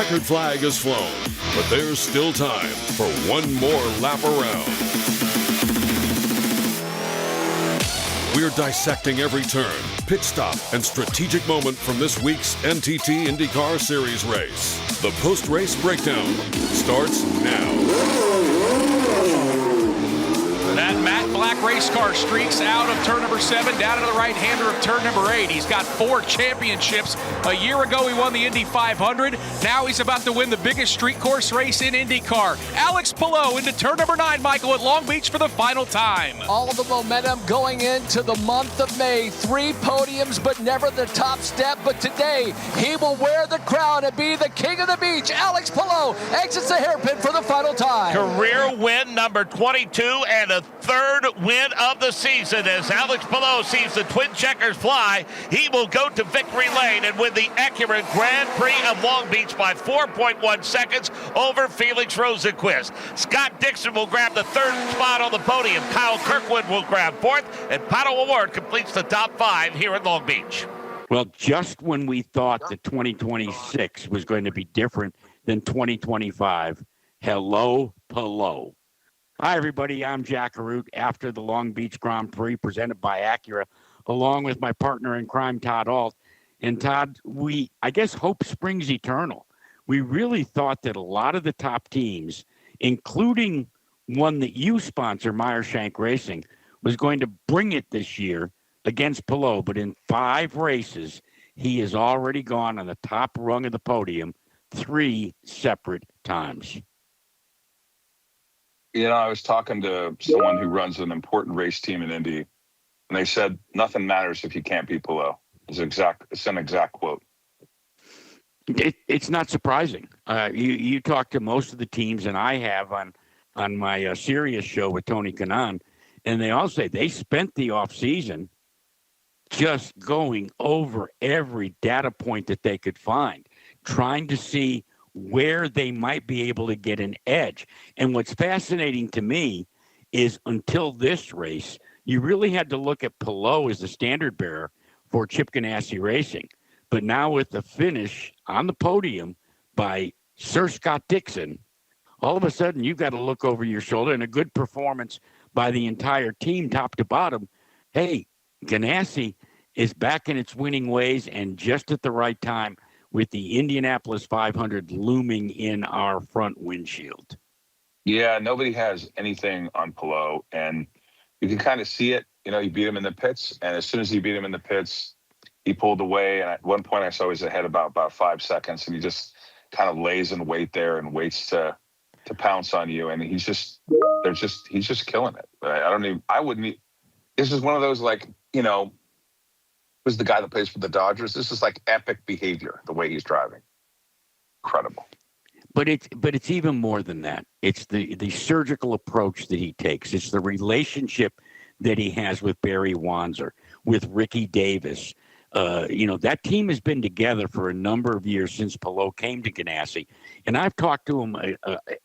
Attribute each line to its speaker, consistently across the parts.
Speaker 1: checkered flag has flown, but there's still time for one more lap around. We're dissecting every turn, pit stop, and strategic moment from this week's NTT INDYCAR Series race. The post-race breakdown starts now.
Speaker 2: That matte black race car streaks out of turn number 7, down to the right-hander of turn number 8. He's got 4 championships. A year ago, he won the Indy 500. Now he's about to win the biggest street course race in IndyCar. Alex Palou into turn number 9, Michael, at Long Beach for the final time.
Speaker 3: All the momentum going into the month of May. 3 podiums, but never the top step. But today, he will wear the crown and be the king of the beach. Alex Palou exits the hairpin for the final time.
Speaker 4: Career win number 22 and a third win of the season. As Alex Palou sees the twin checkers fly, he will go to victory lane and win the Acura Grand Prix of Long Beach by 4.1 seconds over Felix Rosenqvist. Scott Dixon will grab the 3rd spot on the podium. Kyle Kirkwood will grab 4th, and Pato O'Ward completes the top 5 here at Long Beach.
Speaker 5: Well, just when we thought that 2026 was going to be different than 2025, hello, Palou. Hi, everybody. I'm Jack Arute after the Long Beach Grand Prix presented by Acura, along with my partner in crime, Todd Ault. And Todd, I guess hope springs eternal. We really thought that a lot of the top teams, including one that you sponsor, Meyershank Racing, was going to bring it this year against Palou. But in 5 races, he has already gone on the top rung of the podium 3 separate times.
Speaker 6: You know, I was talking to someone who runs an important race team in Indy, and they said, nothing matters if you can't beat Palou. It's an exact quote.
Speaker 5: It's not surprising. You talk to most of the teams, and I have on my Sirius show with Tony Kanaan, and they all say they spent the offseason just going over every data point that they could find, trying to see where they might be able to get an edge. And what's fascinating to me is until this race, you really had to look at Palou as the standard bearer for Chip Ganassi Racing. But now with the finish on the podium by Sir Scott Dixon, all of a sudden you've got to look over your shoulder, and a good performance by the entire team, top to bottom. Hey, Ganassi is back in its winning ways, and just at the right time, with the Indianapolis 500 looming in our front windshield.
Speaker 6: Yeah, nobody has anything on Palou, and you can kind of see it. You know, he beat him in the pits, and as soon as he beat him in the pits, he pulled away. And at one point, I saw he was ahead about 5 seconds, and he just kind of lays in wait there and waits to pounce on you. And he's just killing it. This is one of those, like, you know, was the guy that plays for the Dodgers. This is like epic behavior, the way he's driving. Incredible.
Speaker 5: But it's even more than that. It's the surgical approach that he takes. It's the relationship that he has with Barry Wanzer, with Ricky Davis. That team has been together for a number of years since Palou came to Ganassi. And I've talked to him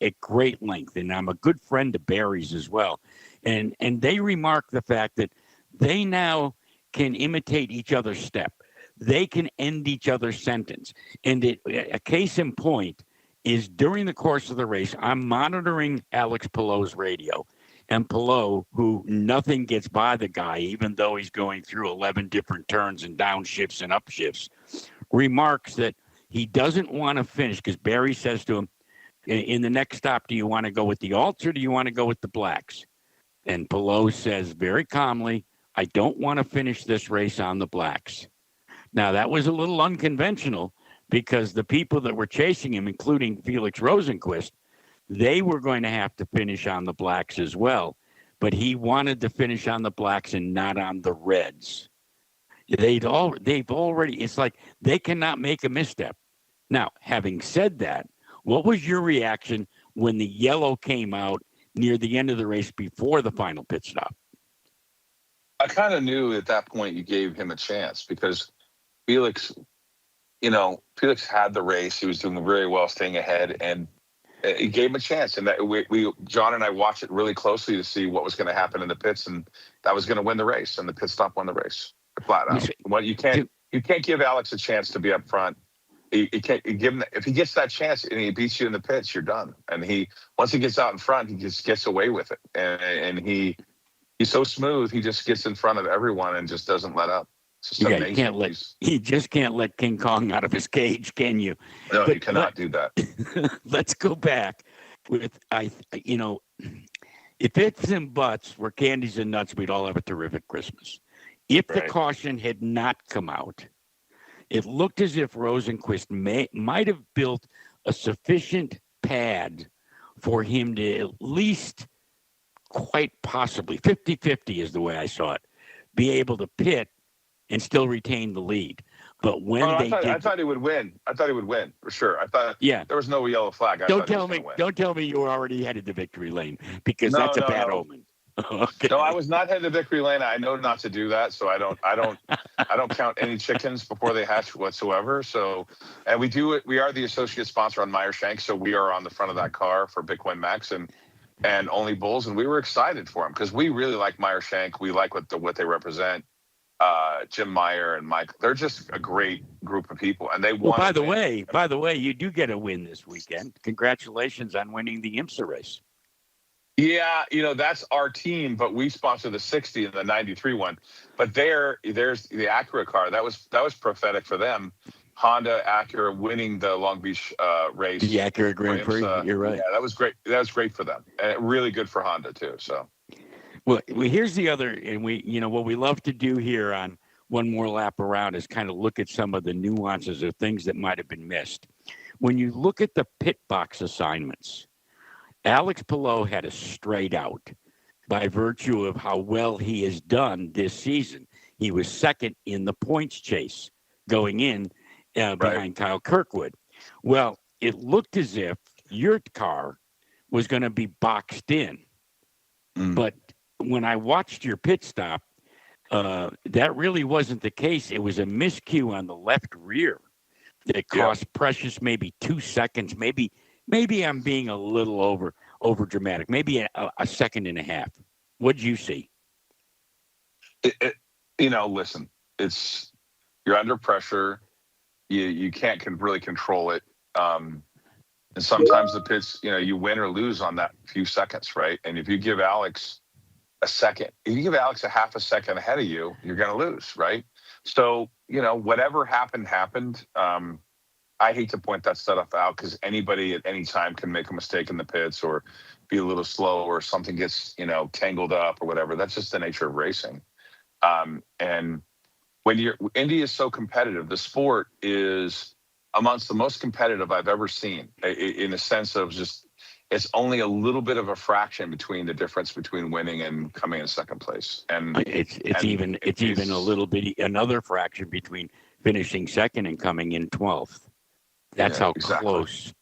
Speaker 5: at great length, and I'm a good friend of Barry's as well. And they remark the fact that they now can imitate each other's step. They can end each other's sentence. And a case in point is during the course of the race, I'm monitoring Alex Palou's radio. And Palou, who nothing gets by the guy, even though he's going through 11 different turns and downshifts and upshifts, remarks that he doesn't want to finish because Barry says to him, in the next stop, do you want to go with the Alts or do you want to go with the Blacks? And Palou says very calmly, I don't want to finish this race on the Blacks. Now, that was a little unconventional because the people that were chasing him, including Felix Rosenqvist, they were going to have to finish on the Blacks as well. But he wanted to finish on the Blacks and not on the Reds. They've already, it's like they cannot make a misstep. Now, having said that, what was your reaction when the yellow came out near the end of the race before the final pit stop?
Speaker 6: I kind of knew at that point you gave him a chance because Felix had the race. He was doing very well, staying ahead, and he gave him a chance. And that John and I watched it really closely to see what was going to happen in the pits, and that was going to win the race. And the pit stop won the race, flat out. Well, you can't give Alex a chance to be up front he can't give him. If he gets that chance and he beats you in the pits, you're done. And once he gets out in front, he just gets away with it. And he's so smooth. He just gets in front of everyone and just doesn't let up. It's just amazing.
Speaker 5: You just can't let King Kong out of his cage, can you?
Speaker 6: No, you cannot do that.
Speaker 5: Let's go back with if ifs and buts were candies and nuts, we'd all have a terrific Christmas. If the caution had not come out, it looked as if Rosenqvist might have built a sufficient pad for him to at least quite possibly 50-50 is the way I saw it, be able to pit and still retain the lead. But when I
Speaker 6: thought he would win. I thought he would win for sure. I thought there was no yellow flag.
Speaker 5: Don't tell me you were already headed to victory lane, because that's a bad omen. Okay.
Speaker 6: No, I was not headed to victory lane. I know not to do that, so I don't count any chickens before they hatch whatsoever. So, and we do it. We are the associate sponsor on Meyer Shank, so we are on the front of that car for Bitcoin Max and Only Bulls, and we were excited for them because we really like Meyer Shank. We like what they represent. Jim Meyer and Mike, they're just a great group of people, and they won.
Speaker 5: Well, by the way, you do get a win this weekend. Congratulations on winning the IMSA race.
Speaker 6: Yeah, that's our team, but we sponsor the 60 and the 93 one. But there's the Acura car. That was prophetic for them. Honda, Acura winning the Long Beach race.
Speaker 5: The Acura Grand Prix. You're right.
Speaker 6: Yeah, that was great. That was great for them, and really good for Honda too. So.
Speaker 5: Well, here's the other, and what we love to do here on One More Lap Around is kind of look at some of the nuances or things that might have been missed. When you look at the pit box assignments, Alex Palou had a straight out by virtue of how well he has done this season. He was second in the points chase going in behind Kyle Kirkwood. Well, it looked as if your car was going to be boxed in, but when I watched your pit stop, that really wasn't the case. It was a miscue on the left rear that cost Precious maybe 2 seconds. Maybe I'm being a little over dramatic. Maybe a second and a half. What'd you see?
Speaker 6: Listen, you're under pressure. You can't really control it. And sometimes the pits, you win or lose on that few seconds, right? And if you give Alex a second, if you give Alex a half a second ahead of you, you're going to lose, right? So, whatever happened. I hate to point that stuff out because anybody at any time can make a mistake in the pits or be a little slow or something gets, tangled up or whatever. That's just the nature of racing. And when Indy is so competitive, the sport is amongst the most competitive I've ever seen in the sense of just, it's only a little bit of a fraction between the difference between winning and coming in second place. And
Speaker 5: it's even a little bit, another fraction between finishing second and coming in 12th. That's how close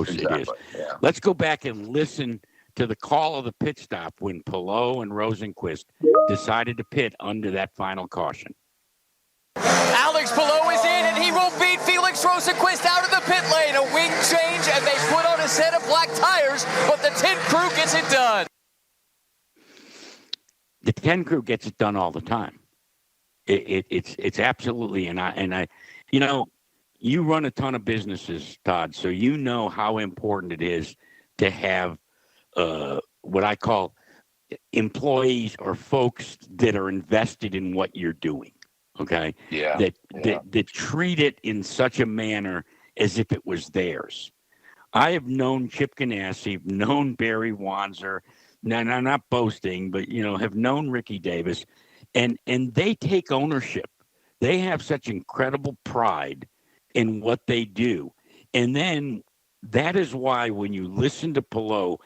Speaker 5: it is.
Speaker 6: Yeah.
Speaker 5: Let's go back and listen to the call of the pit stop when Palou and Rosenqvist decided to pit under that final caution.
Speaker 3: Alex Palou is in, and he will beat Felix Rosenqvist out of the pit lane. A wing change, and they put on a set of black tires, but the 10 crew gets it done.
Speaker 5: The 10 crew gets it done all the time. It's absolutely, and I, you run a ton of businesses, Todd, so you know how important it is to have what I call employees or folks that are invested in what you're doing. Okay.
Speaker 6: Yeah.
Speaker 5: That treat it in such a manner as if it was theirs. I have known Chip Ganassi, known Barry Wanzer, now not boasting, but have known Ricky Davis, and they take ownership. They have such incredible pride in what they do. And then that is why when you listen to Palou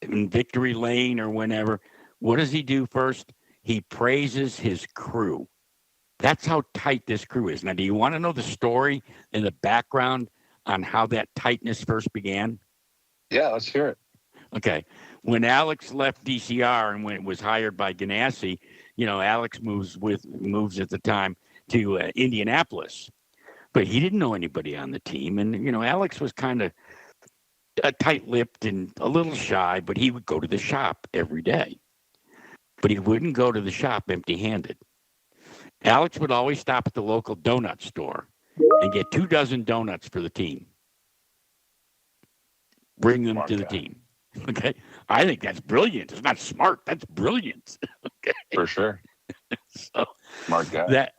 Speaker 5: in Victory Lane or whenever, what does he do first? He praises his crew. That's how tight this crew is. Now, do you want to know the story and the background on how that tightness first began?
Speaker 6: Yeah, let's hear it.
Speaker 5: Okay. When Alex left DCR and when it was hired by Ganassi, Alex moves at the time to Indianapolis. But he didn't know anybody on the team. And, Alex was kind of tight-lipped and a little shy, but he would go to the shop every day. But he wouldn't go to the shop empty-handed. Alex would always stop at the local donut store and get 2 dozen donuts for the team. Bring them
Speaker 6: Smart
Speaker 5: to the
Speaker 6: guy.
Speaker 5: team. Okay. I think that's brilliant. It's not smart. That's brilliant. Okay.
Speaker 6: For sure.
Speaker 5: So
Speaker 6: Smart guy.
Speaker 5: that,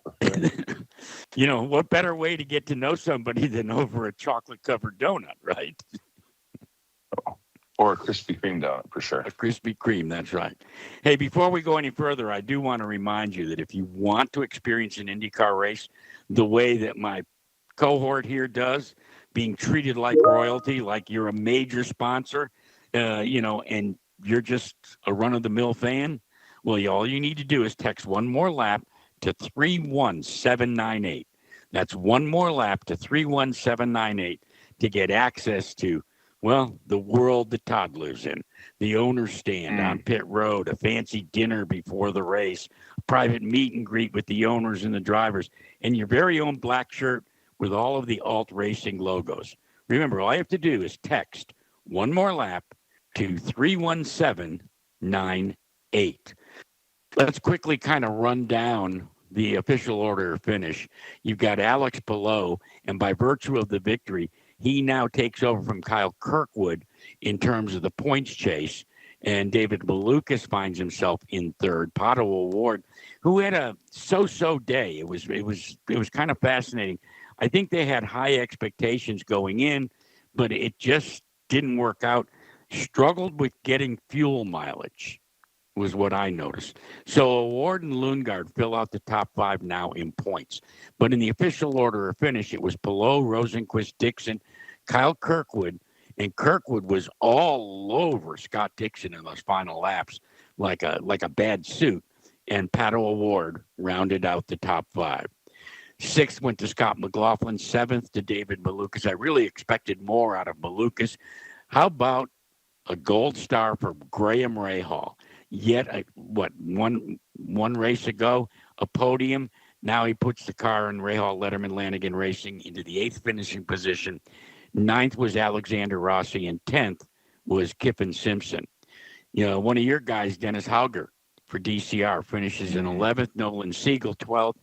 Speaker 5: what better way to get to know somebody than over a chocolate covered donut, right?
Speaker 6: Or a Krispy Kreme donut, for sure.
Speaker 5: A Krispy Kreme, that's right. Hey, before we go any further, I do want to remind you that if you want to experience an IndyCar race the way that my cohort here does, being treated like royalty, like you're a major sponsor, and you're just a run-of-the-mill fan, well, all you need to do is text one more lap to 31798. That's one more lap to 31798 to get access to, well, the world that Todd lives in, the owner's stand on pit road, a fancy dinner before the race, private meet and greet with the owners and the drivers, and your very own black shirt with all of the Ault Racing logos. Remember, all you have to do is text one more lap to 31798. Let's quickly kind of run down the official order of finish. You've got Alex Palou, and by virtue of the victory, he now takes over from Kyle Kirkwood in terms of the points chase, and David Malukas finds himself in third. Pato O'Ward, who had a so-so day. It was kind of fascinating. I think they had high expectations going in, but it just didn't work out. Struggled with getting fuel mileage was what I noticed. So O'Ward and Lundgaard fill out the top 5 now in points. But in the official order of finish, it was Palou, Rosenqvist, Dixon, Kyle Kirkwood, and Kirkwood was all over Scott Dixon in those final laps like a bad suit. And Pato O'Ward rounded out the top 5. 6th went to Scott McLaughlin. 7th to David Malukas. I really expected more out of Malukas. How about a gold star for Graham Rahal? Yet, one race ago, a podium. Now he puts the car in Rahal, Letterman, Lanigan Racing into the 8th finishing position. 9th was Alexander Rossi, and 10th was Kiffin Simpson. One of your guys, Dennis Hauger, for DCR, finishes in 11th. Nolan Siegel, 12th.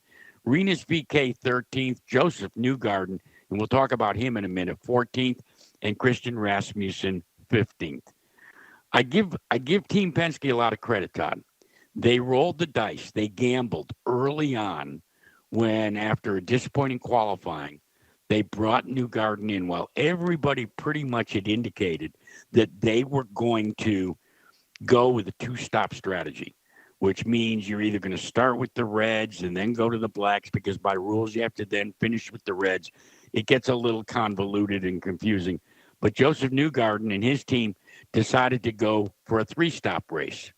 Speaker 5: Renus VK, 13th. Joseph Newgarden, and we'll talk about him in a minute, 14th. And Christian Rasmussen, 15th. I give Team Penske a lot of credit, Todd. They rolled the dice. They gambled early on when, after a disappointing qualifying, they brought Newgarden in while everybody pretty much had indicated that they were going to go with a 2-stop strategy, which means you're either going to start with the reds and then go to the blacks, because by rules you have to then finish with the reds. It gets a little convoluted and confusing. But Joseph Newgarden and his team decided to go for a 3-stop race.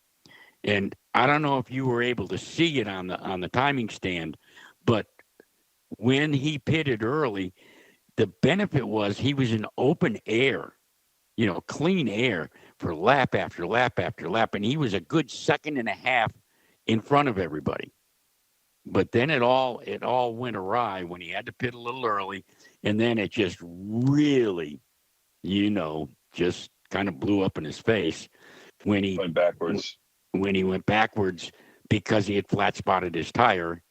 Speaker 5: And I don't know if you were able to see it on the timing stand, but when he pitted early, the benefit was he was in open air, clean air for lap after lap after lap, and he was a good 1.5 seconds in front of everybody. But then it all went awry when he had to pit a little early, and then it just really, just kind of blew up in his face when he
Speaker 6: went backwards.
Speaker 5: When he went backwards because he had flat spotted his tire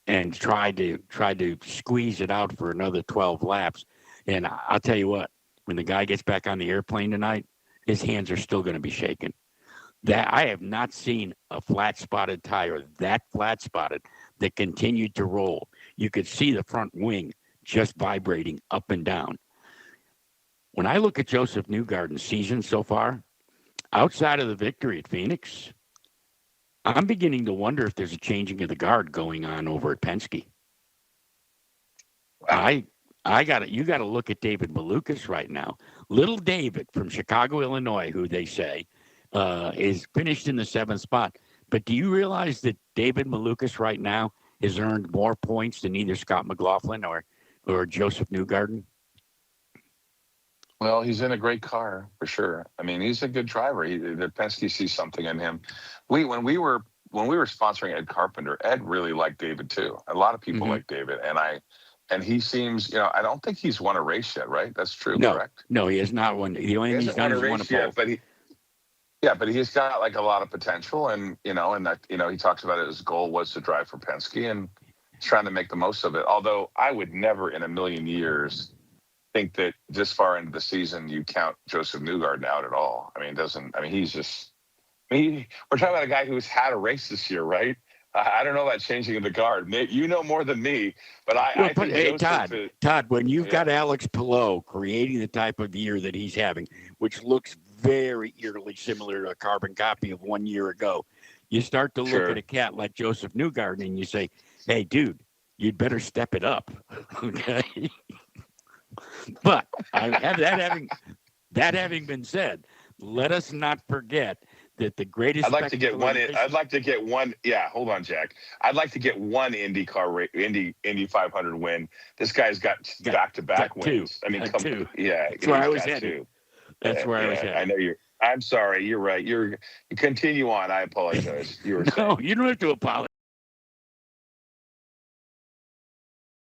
Speaker 5: and tried to squeeze it out for another 12 laps. And I'll tell you what, when the guy gets back on the airplane tonight, his hands are still going to be shaking. That I have not seen a flat spotted tire that flat spotted that continued to roll. You could see the front wing just vibrating up and down. When I look at Joseph Newgarden's season so far, outside of the victory at Phoenix, I'm beginning to wonder if there's a changing of the guard going on over at Penske. You got to look at David Malukas right now. Little David from Chicago, Illinois, who they say is finished in the 7th spot. But do you realize that David Malukas right now has earned more points than either Scott McLaughlin or Joseph Newgarden?
Speaker 6: Well, he's in a great car for sure. I mean, he's a good driver. The Penske sees something in him. When we were sponsoring Ed Carpenter, Ed really liked David too. A lot of people like David, and he seems, I don't think he's won a race yet, right? That's true, correct?
Speaker 5: No, he has not won. The only thing he's done is won a pole.
Speaker 6: But he's got like a lot of potential, and he talks about it. His goal was to drive for Penske, trying to make the most of it. Although I would never in a million years think that this far into the season you count Joseph Newgarden out at all. I mean, he's just. We're talking about a guy who's had a race this year, right? I don't know about changing the guard. You know more than me, but I think
Speaker 5: hey,
Speaker 6: Joseph
Speaker 5: Todd, when you've got Alex Palou creating the type of year that he's having, which looks very eerily similar to a carbon copy of 1 year ago, you start to look at a cat like Joseph Newgarden and you say, hey, dude, you'd better step it up. Okay. But that having been said, let us not forget that the greatest.
Speaker 6: I'd like to get one. Yeah, hold on, Jack. I'd like to get one IndyCar Indy 500 win. This guy's got back-to-back wins.
Speaker 5: Two.
Speaker 6: I mean,
Speaker 5: two.
Speaker 6: Yeah,
Speaker 5: that's where I was headed. That's where I was headed.
Speaker 6: I know you're. I'm sorry. You're right. You continue on. I apologize. You were saying.
Speaker 5: No, you don't have to apologize.